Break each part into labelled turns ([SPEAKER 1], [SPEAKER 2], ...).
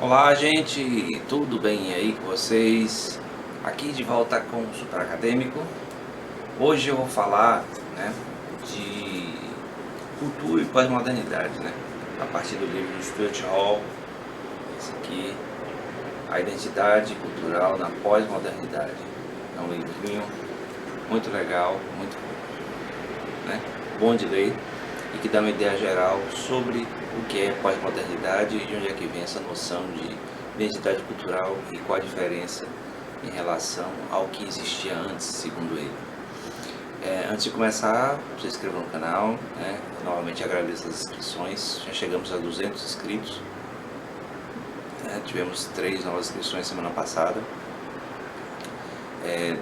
[SPEAKER 1] Olá, gente, tudo bem aí com vocês? Aqui de volta com o Super Acadêmico. Hoje eu vou falar, de cultura e pós-modernidade, a partir do livro do Stuart Hall, esse aqui, A Identidade Cultural na Pós-Modernidade. É um livrinho muito legal, muito bom de ler e que dá uma ideia geral sobre o que é pós-modernidade e de onde é que vem essa noção de identidade cultural e qual a diferença em relação ao que existia antes, segundo ele. Antes de começar, se inscreva no canal, novamente agradeço as inscrições, já chegamos a 200 inscritos, tivemos 3 novas inscrições semana passada.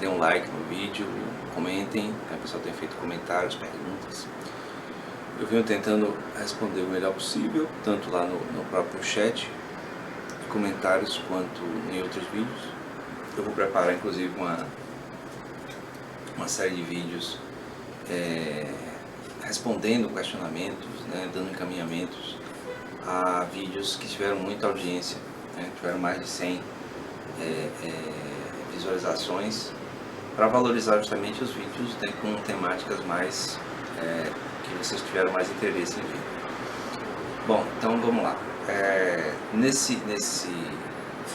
[SPEAKER 1] Dê um like no vídeo, comentem, o pessoal tem feito comentários, perguntas. Eu venho tentando responder o melhor possível, tanto lá no próprio chat, comentários, quanto em outros vídeos. Eu vou preparar inclusive uma série de vídeos respondendo questionamentos, dando encaminhamentos a vídeos que tiveram muita audiência, tiveram mais de 100 visualizações, para valorizar justamente os vídeos com temáticas mais que vocês tiveram mais interesse em ver. Bom, então vamos lá.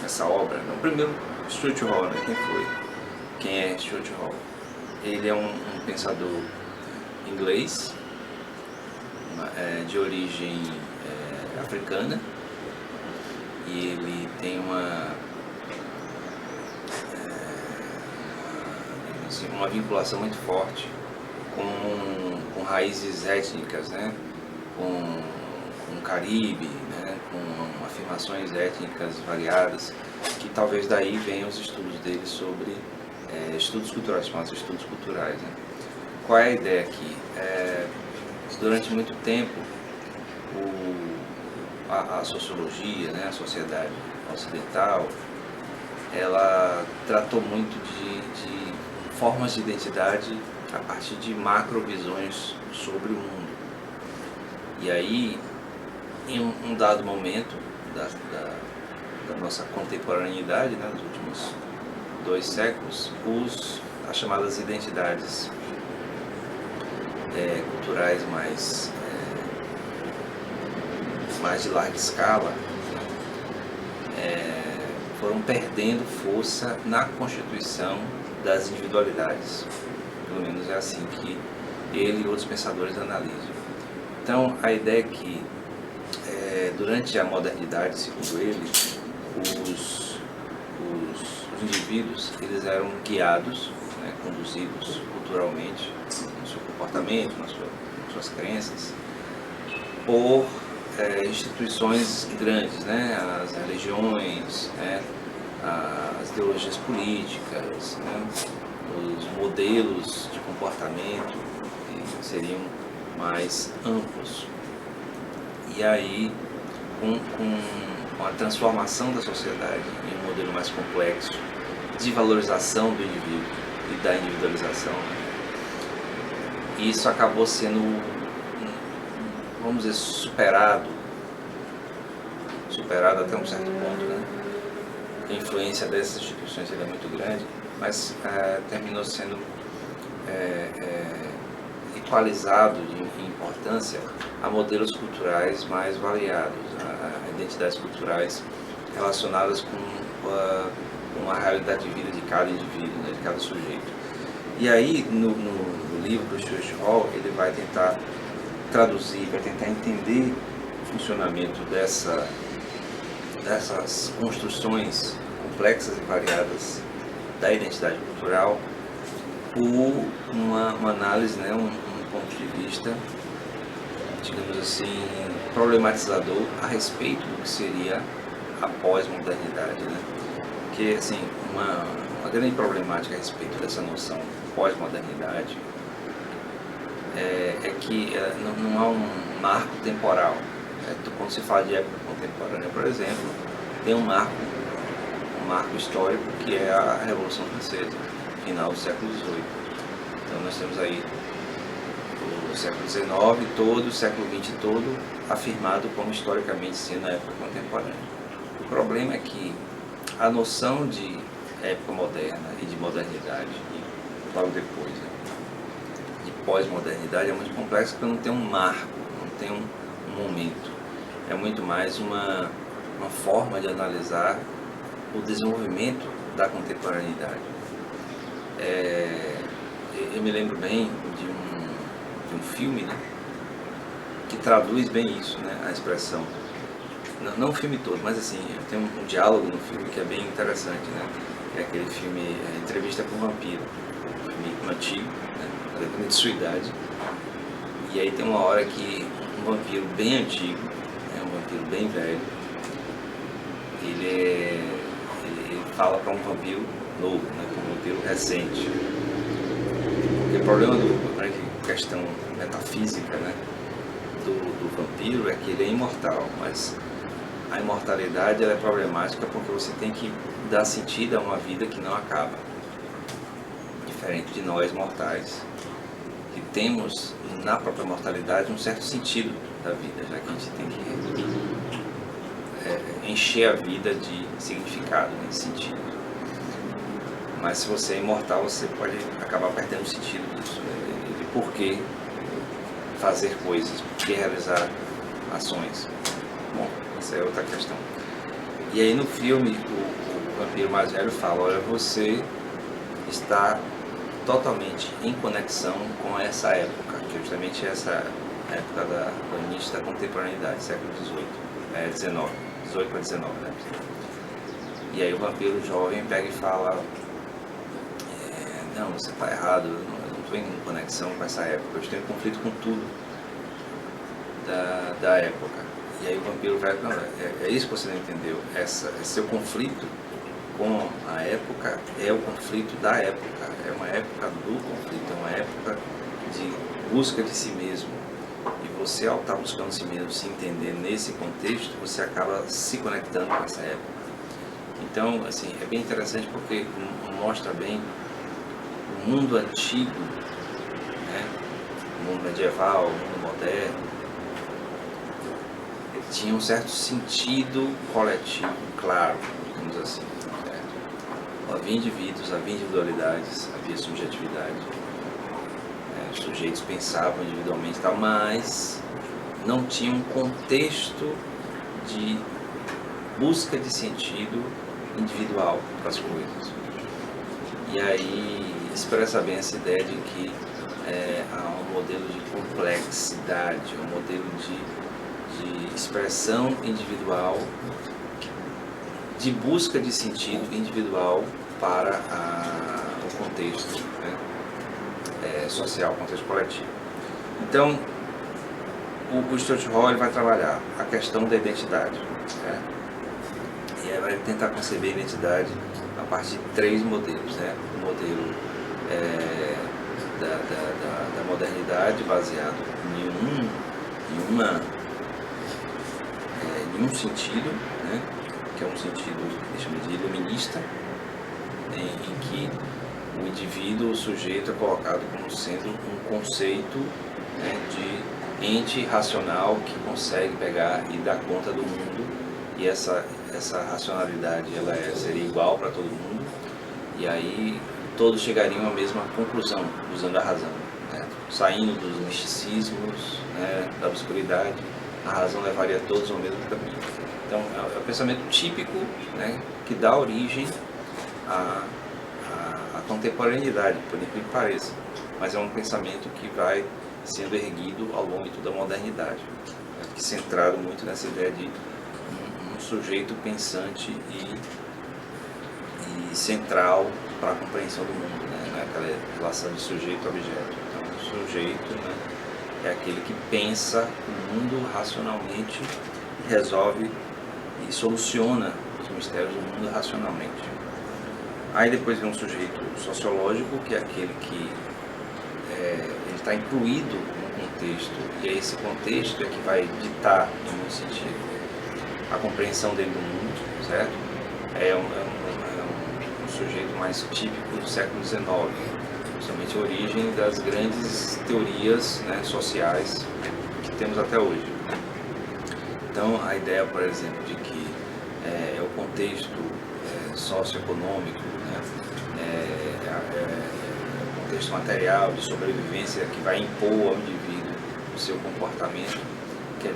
[SPEAKER 1] Nessa obra, no primeiro, Stuart Hall, quem é Stuart Hall? Ele é um pensador inglês, de origem africana, e ele tem uma vinculação muito forte com raízes étnicas, com o Caribe, com afirmações étnicas variadas, que talvez daí venham os estudos dele sobre estudos culturais, chamados estudos culturais. Qual é a ideia aqui? Durante muito tempo, a sociologia, a sociedade ocidental, ela tratou muito de formas de identidade a partir de macrovisões sobre o mundo. E aí, em um dado momento da nossa contemporaneidade, nos últimos 2 séculos, as chamadas identidades culturais mais de larga escala foram perdendo força na constituição das individualidades. Pelo menos é assim que ele e outros pensadores analisam. Então, a ideia é que durante a modernidade, segundo ele, os indivíduos eles eram guiados, conduzidos culturalmente no seu comportamento, nas suas crenças, por instituições grandes, as religiões, as ideologias políticas, os modelos de comportamento que seriam mais amplos. E aí, com a transformação da sociedade em um modelo mais complexo de valorização do indivíduo e da individualização, isso acabou sendo, vamos dizer, superado até um certo ponto, A influência dessas instituições é muito grande, mas terminou sendo equalizado de importância a modelos culturais mais variados, a identidades culturais relacionadas com a realidade de vida de cada indivíduo, de cada sujeito. E aí, no livro do Stuart Hall, ele vai tentar traduzir, vai tentar entender o funcionamento dessas construções complexas e variadas da identidade cultural por uma análise, um ponto de vista, digamos assim, problematizador a respeito do que seria a pós-modernidade, Porque, assim, uma grande problemática a respeito dessa noção pós-modernidade é que não há um marco temporal. Quando se fala de época contemporânea, por exemplo, tem um marco histórico que é a Revolução Francesa, final do século XVIII. Então nós temos aí o século XIX todo, o século XX todo, afirmado como historicamente sendo a época contemporânea. O problema é que a noção de época moderna e de modernidade, e logo depois, né, de pós-modernidade, é muito complexa porque não tem um marco, não tem um momento. É muito mais uma forma de analisar o desenvolvimento da contemporaneidade. Eu me lembro bem de um filme, né, que traduz bem isso, né, a expressão. Não o filme todo, mas assim, tem um diálogo no filme que é bem interessante, né? É aquele filme Entrevista com o Vampiro, um filme antigo, né? Dependendo de sua idade. E aí tem uma hora que um vampiro bem antigo, né? Um vampiro bem velho, ele fala para um vampiro novo, né? Um vampiro recente. Porque o problema da questão metafísica, né, do vampiro é que ele é imortal, mas a imortalidade ela é problemática porque você tem que dar sentido a uma vida que não acaba. Diferente de nós mortais, que temos na própria mortalidade um certo sentido da vida, já que a gente tem que encher a vida de significado, nesse sentido. Mas se você é imortal, você pode acabar perdendo o sentido disso, de por que fazer coisas, por que realizar ações. Bom, essa é outra questão. E aí no filme o vampiro mais velho fala, olha, você está totalmente em conexão com essa época, que é justamente essa época do início da contemporaneidade, século XVIII, XVIII para XIX, né? E aí o vampiro jovem pega e fala, não, você está errado, eu não estou em conexão com essa época, eu estou em conflito com tudo da época. E aí o vampiro vai, não, é isso que você não entendeu, esse seu conflito com a época é o conflito da época, é uma época do conflito, é uma época de busca de si mesmo. E você, ao estar buscando si mesmo, se entender nesse contexto, você acaba se conectando com essa época. Então, assim, é bem interessante porque mostra bem o mundo antigo, né? O mundo medieval, o mundo moderno, tinha um certo sentido coletivo, claro, digamos assim. Certo? Havia indivíduos, havia individualidades, havia subjetividade. Os sujeitos pensavam individualmente, tal, mas não tinha um contexto de busca de sentido individual para as coisas. E aí expressa bem essa ideia de que há um modelo de complexidade, um modelo de expressão individual, de busca de sentido individual para o contexto, né, social, contexto coletivo. Então, o Stuart Hall vai trabalhar a questão da identidade, né, e aí vai tentar conceber a identidade a partir de 3 modelos, né? O modelo da modernidade baseado em um sentido, né, que é um sentido que chama de iluminista, em que o indivíduo, o sujeito, é colocado como sendo um conceito, né, de ente racional que consegue pegar e dar conta do mundo, e essa racionalidade ela seria igual para todo mundo, e aí todos chegariam à mesma conclusão usando a razão, né, saindo dos misticismos, né, da obscuridade. A razão levaria todos ao mesmo caminho. Então, é o pensamento típico, né, que dá origem à contemporaneidade, por incrível que pareça. Mas é um pensamento que vai sendo erguido ao longo de toda a modernidade, né, centrado muito nessa ideia de um sujeito pensante e central para a compreensão do mundo, né, aquela relação de sujeito a objeto. Então, o sujeito, né, é aquele que pensa o mundo racionalmente, resolve e soluciona os mistérios do mundo racionalmente. Aí depois vem um sujeito sociológico, que é aquele que ele está incluído no contexto, e é esse contexto é que vai ditar, em um sentido, a compreensão dele do mundo, certo? É um sujeito mais típico do século XIX, principalmente a origem das grandes teorias, né, sociais que temos até hoje. Então, a ideia, por exemplo, de que é o contexto socioeconômico, né? O contexto material de sobrevivência que vai impor ao indivíduo o seu comportamento, que é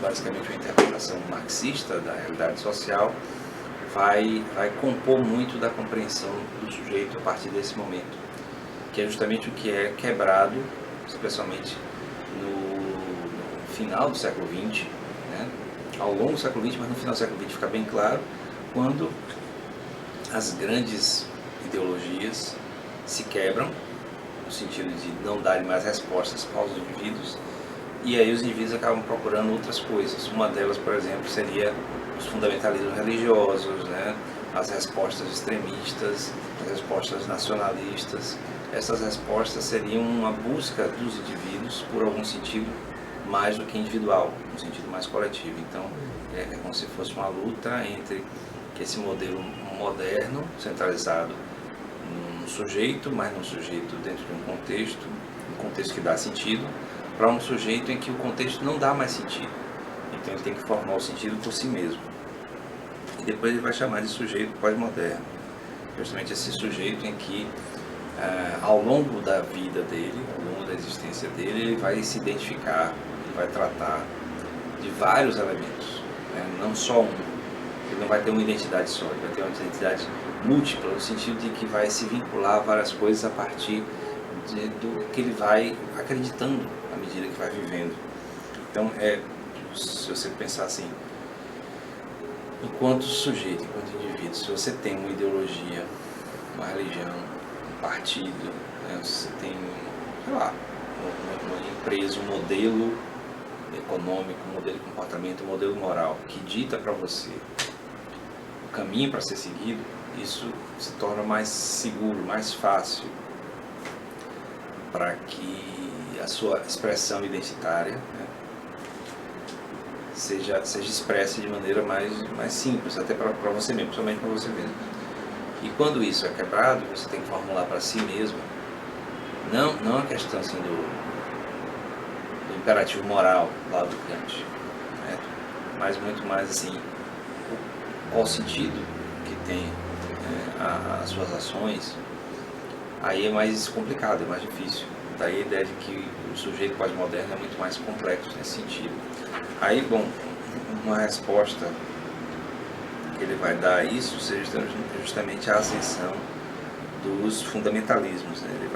[SPEAKER 1] basicamente uma interpretação marxista da realidade social, vai compor muito da compreensão do sujeito a partir desse momento, que é justamente o que é quebrado, especialmente no final do século XX, né? Ao longo do século XX, mas no final do século XX fica bem claro, quando as grandes ideologias se quebram, no sentido de não darem mais respostas aos indivíduos, e aí os indivíduos acabam procurando outras coisas. Uma delas, por exemplo, seria os fundamentalismos religiosos, né? As respostas extremistas, as respostas nacionalistas. Essas respostas seriam uma busca dos indivíduos por algum sentido mais do que individual, um sentido mais coletivo. Então, é como se fosse uma luta entre esse modelo moderno, centralizado num sujeito, mas num sujeito dentro de um contexto que dá sentido, para um sujeito em que o contexto não dá mais sentido. Então ele tem que formar o sentido por si mesmo. E depois ele vai chamar de sujeito pós-moderno. Justamente esse sujeito em que, ao longo da vida dele, ao longo da existência dele, ele vai se identificar, ele vai tratar de vários elementos, né? Não só um. Ele não vai ter uma identidade só, ele vai ter uma identidade múltipla, no sentido de que vai se vincular a várias coisas a partir do que ele vai acreditando à medida que vai vivendo. Então, se você pensar assim, enquanto sujeito, enquanto indivíduo, se você tem uma ideologia, uma religião, um partido, né, você tem, sei lá, uma empresa, um modelo econômico, um modelo de comportamento, um modelo moral que dita para você o caminho para ser seguido, isso se torna mais seguro, mais fácil para que a sua expressão identitária, né, seja expressa de maneira mais simples, até para você mesmo, somente para você mesmo. E quando isso é quebrado, você tem que formular para si mesmo, não a questão assim, do imperativo moral lá do Kant, né, mas muito mais assim, qual o sentido que tem, né, as suas ações. Aí é mais complicado, é mais difícil. Daí a ideia de que o sujeito pós-moderno é muito mais complexo nesse sentido. Aí, bom, uma resposta que ele vai dar a isso seja justamente a ascensão dos fundamentalismos, né? Ele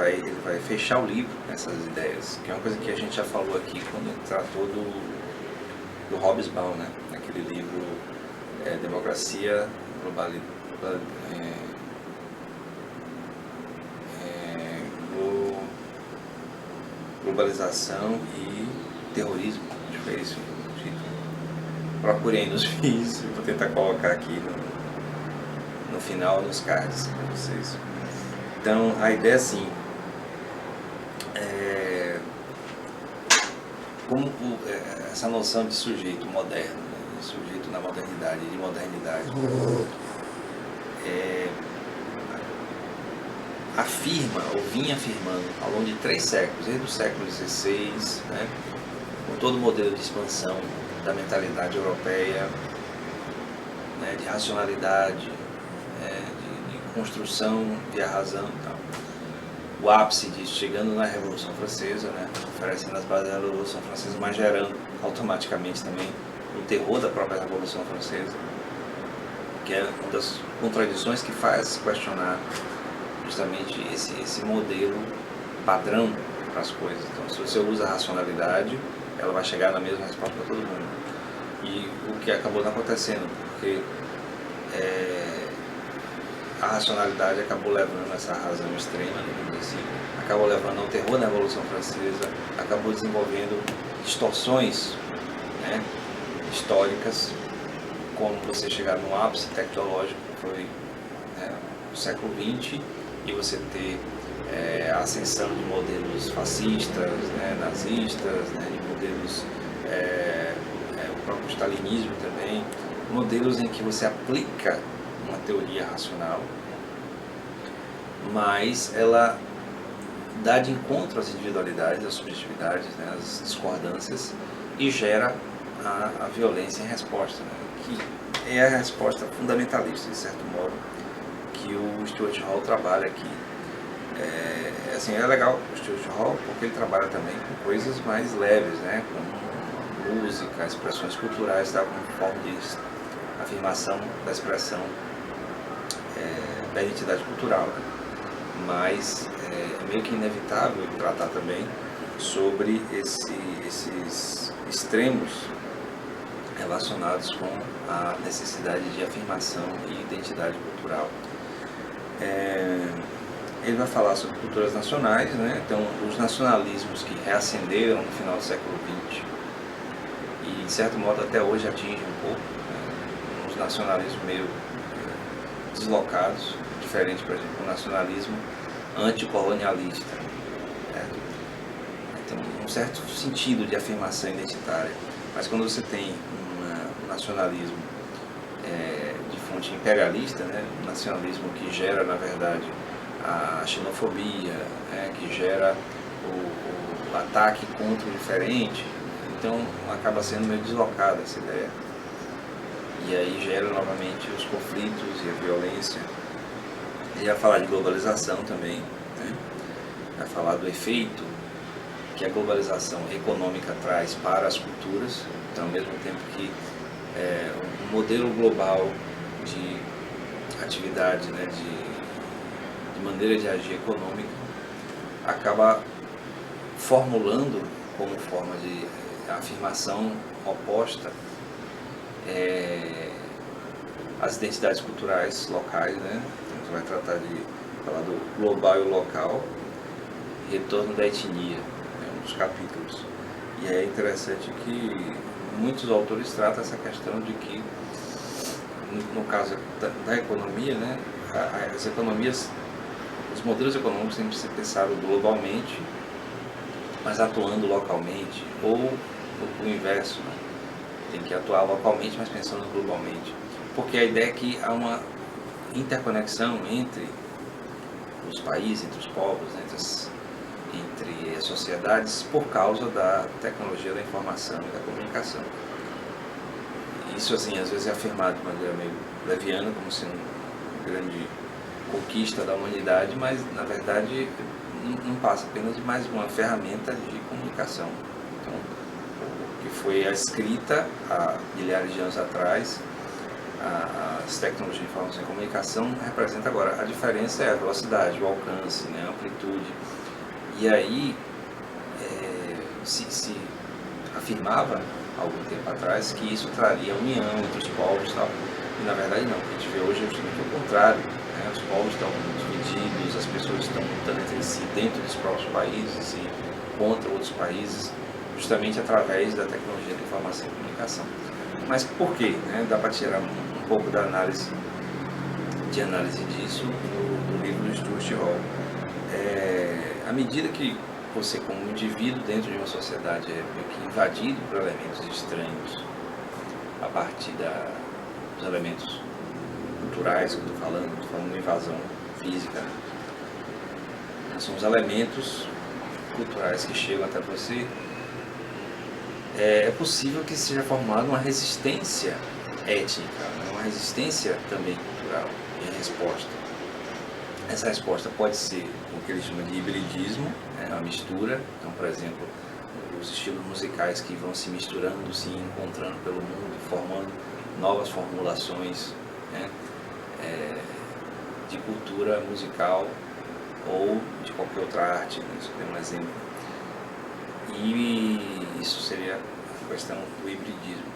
[SPEAKER 1] vai fechar o livro nessas ideias, que é uma coisa que a gente já falou aqui quando ele tratou do Hobsbawm, né? Naquele livro Democracia, Globalização e Terrorismo, acho que é isso o título. Procurem nos vídeos, vou tentar colocar aqui no final, nos cards para vocês. Então, a ideia é assim, como essa noção de sujeito moderno, né, de sujeito na modernidade, de modernidade, afirma, ou vinha afirmando, ao longo de 3 séculos, desde o século XVI, né, com todo o modelo de expansão da mentalidade europeia, né, de racionalidade, de construção via razão e tal. O ápice disso chegando na Revolução Francesa, né, oferecendo as bases da Revolução Francesa, mas gerando automaticamente também o terror da própria Revolução Francesa, que é uma das contradições que faz questionar justamente esse modelo padrão para as coisas. Então, se você usa a racionalidade, ela vai chegar na mesma resposta para todo mundo. E o que acabou não acontecendo, porque a racionalidade acabou levando essa razão extrema, assim, acabou levando ao terror da Revolução Francesa, acabou desenvolvendo distorções, né, históricas, como você chegar num ápice tecnológico, que foi, né, no século XX, e você ter a ascensão de modelos fascistas, né, nazistas, né, de modelos, o próprio stalinismo também, modelos em que você aplica uma teoria racional, mas ela dá de encontro às individualidades, às subjetividades, né, às discordâncias, e gera a violência em resposta, né, que é a resposta fundamentalista, de certo modo, que o Stuart Hall trabalha aqui. Assim, é legal o Stuart Hall porque ele trabalha também com coisas mais leves, né? Com música, expressões culturais, tá? Como forma de afirmação da expressão da identidade cultural, né? Mas é meio que inevitável tratar também sobre esses extremos relacionados com a necessidade de afirmação e identidade cultural. Ele vai falar sobre culturas nacionais, né? Então, os nacionalismos que reacenderam no final do século XX e, de certo modo, até hoje atingem um pouco, né? Uns nacionalismos meio deslocados, diferente, por exemplo, do nacionalismo anticolonialista. Tem um certo sentido de afirmação identitária, mas quando você tem um nacionalismo de fonte imperialista, né? Um nacionalismo que gera, na verdade, a xenofobia, que gera o ataque contra o diferente, então acaba sendo meio deslocada essa ideia. E aí gera novamente os conflitos e a violência. Ele vai falar de globalização também, né? Vai falar do efeito que a globalização econômica traz para as culturas, então ao mesmo tempo que um modelo global de atividade, né, de maneira de agir econômica, acaba formulando como forma de afirmação oposta as identidades culturais locais, né? Então, você vai tratar de falar do global e o local, retorno da etnia, um dos capítulos. E é interessante que muitos autores tratam essa questão de que, no caso da economia, né, as economias, os modelos econômicos têm que ser pensados globalmente, mas atuando localmente, ou o inverso, né? Tem que atuar localmente, mas pensando globalmente. Porque a ideia é que há uma interconexão entre os países, entre os povos, entre as sociedades, por causa da tecnologia da informação e da comunicação. Isso, assim, às vezes é afirmado de maneira meio leviana, como sendo uma grande conquista da humanidade, mas, na verdade, não passa apenas de mais uma ferramenta de comunicação. Então, o que foi a escrita há milhares de anos atrás, as tecnologias de informação e comunicação representa agora. A diferença é a velocidade, o alcance, né, a amplitude. E aí se afirmava algum tempo atrás que isso traria união entre os povos e tal. E na verdade não, o que a gente vê hoje é justamente o contrário, né? Os povos estão divididos, as pessoas estão lutando entre si dentro dos próprios países e contra outros países, justamente através da tecnologia da informação e comunicação. Mas por quê? Né? Dá para tirar um pouco da análise disso no livro do Stuart Hall. À medida que você, como indivíduo dentro de uma sociedade, é meio que invadido por elementos estranhos, a partir dos elementos culturais que eu estou falando de invasão física, né? São os elementos culturais que chegam até você. É possível que seja formada uma resistência étnica, né? Uma resistência também cultural em resposta. Essa resposta pode ser o que eles chamam de hibridismo, né? Uma mistura. Então, por exemplo, os estilos musicais que vão se misturando, se encontrando pelo mundo, formando novas formulações, né? De cultura musical ou de qualquer outra arte, né? Isso é um exemplo. E isso seria a questão do hibridismo.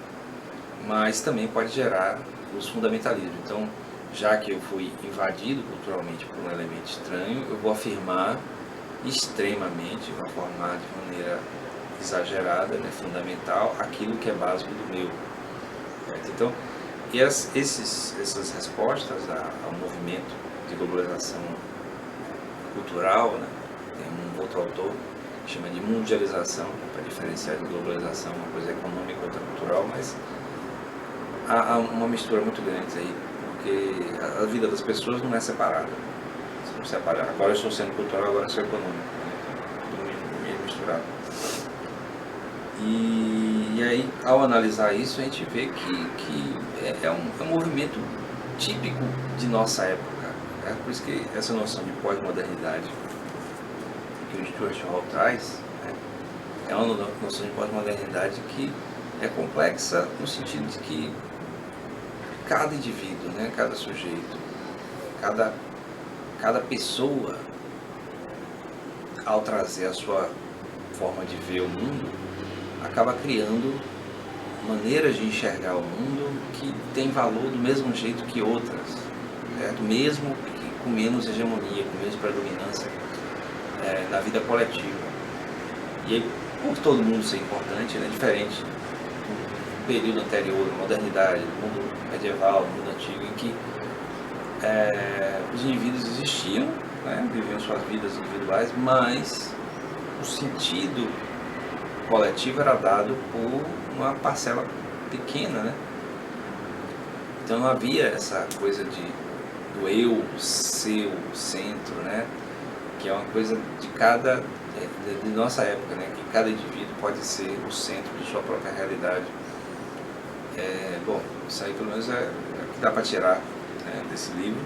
[SPEAKER 1] Mas também pode gerar os fundamentalismos. Então, já que eu fui invadido culturalmente por um elemento estranho, eu vou afirmar extremamente, vou afirmar de maneira exagerada, né, fundamental, aquilo que é básico do meu. Certo? Então, essas respostas ao movimento de globalização cultural, né, tem um outro autor que chama de mundialização, para diferenciar de globalização, uma coisa econômica, outra cultural, mas há uma mistura muito grande aí, porque a vida das pessoas não é separada. Não separa. Agora eu estou sendo cultural, agora eu sou econômico, né? Tudo meio misturado. E aí, ao analisar isso, a gente vê que é um movimento típico de nossa época. É por isso que essa noção de pós-modernidade que o Stuart Hall traz, né, é uma noção de pós-modernidade que é complexa no sentido de que cada indivíduo, né, cada sujeito, cada pessoa, ao trazer a sua forma de ver o mundo, acaba criando maneiras de enxergar o mundo que tem valor do mesmo jeito que outras, certo? Mesmo que com menos hegemonia, com menos predominância na vida coletiva. E aí, por todo mundo ser importante, é diferente do período anterior, da modernidade, do mundo medieval, do mundo antigo, em que os indivíduos existiam, né, viviam suas vidas individuais, mas o sentido coletivo era dado por uma parcela pequena, né? Então não havia essa coisa do eu, seu, centro, né? Que é uma coisa de nossa época, né? Que cada indivíduo pode ser o centro de sua própria realidade. Bom, isso aí pelo menos é o que dá para tirar, né, desse livro.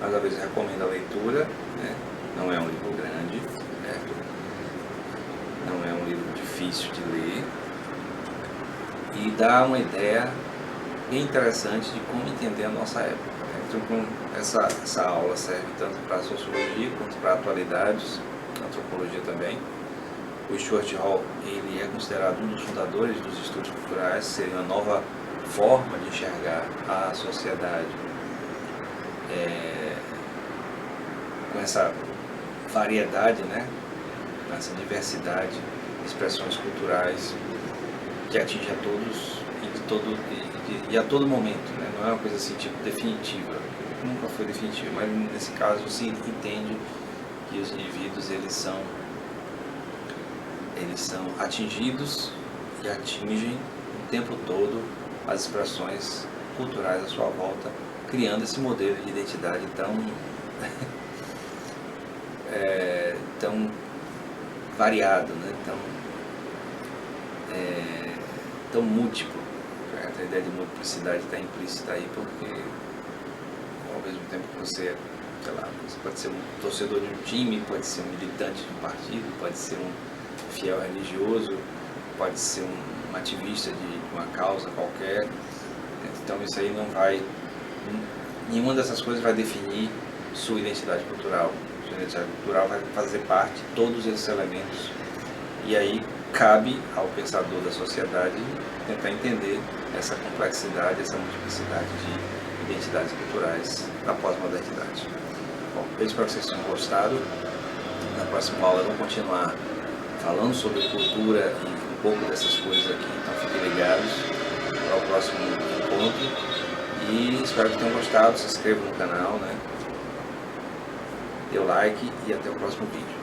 [SPEAKER 1] Mais uma vez eu recomendo a leitura, né? Não é um livro grande, certo? Não é um livro difícil de ler e dá uma ideia bem interessante de como entender a nossa época, né? Então, essa aula serve tanto para a sociologia quanto para atualidades, antropologia também. O Stuart Hall, ele é considerado um dos fundadores dos estudos culturais, seria uma nova forma de enxergar a sociedade com essa variedade, né? Essa diversidade de expressões culturais que atinge a todos e a todo momento, né? Não é uma coisa assim tipo definitiva, nunca foi definitiva, mas nesse caso se entende que os indivíduos eles são atingidos e atingem o tempo todo as expressões culturais à sua volta, criando esse modelo de identidade tão variado, né? Tão múltiplo. A ideia de multiplicidade está implícita aí, porque ao mesmo tempo que você, sei lá, você pode ser um torcedor de um time, pode ser um militante de um partido, pode ser um fiel religioso, pode ser um ativista de uma causa qualquer. Então isso aí nenhuma dessas coisas vai definir sua identidade cultural. Sua identidade cultural vai fazer parte de todos esses elementos. E aí cabe ao pensador da sociedade tentar entender essa complexidade, essa multiplicidade de identidades culturais da pós-modernidade. Bom, eu espero que vocês tenham gostado. Na próxima aula eu vou continuar falando sobre cultura e um pouco dessas coisas aqui, então fiquem ligados para o próximo encontro. E espero que tenham gostado, se inscrevam no canal, né? Dê o like e até o próximo vídeo.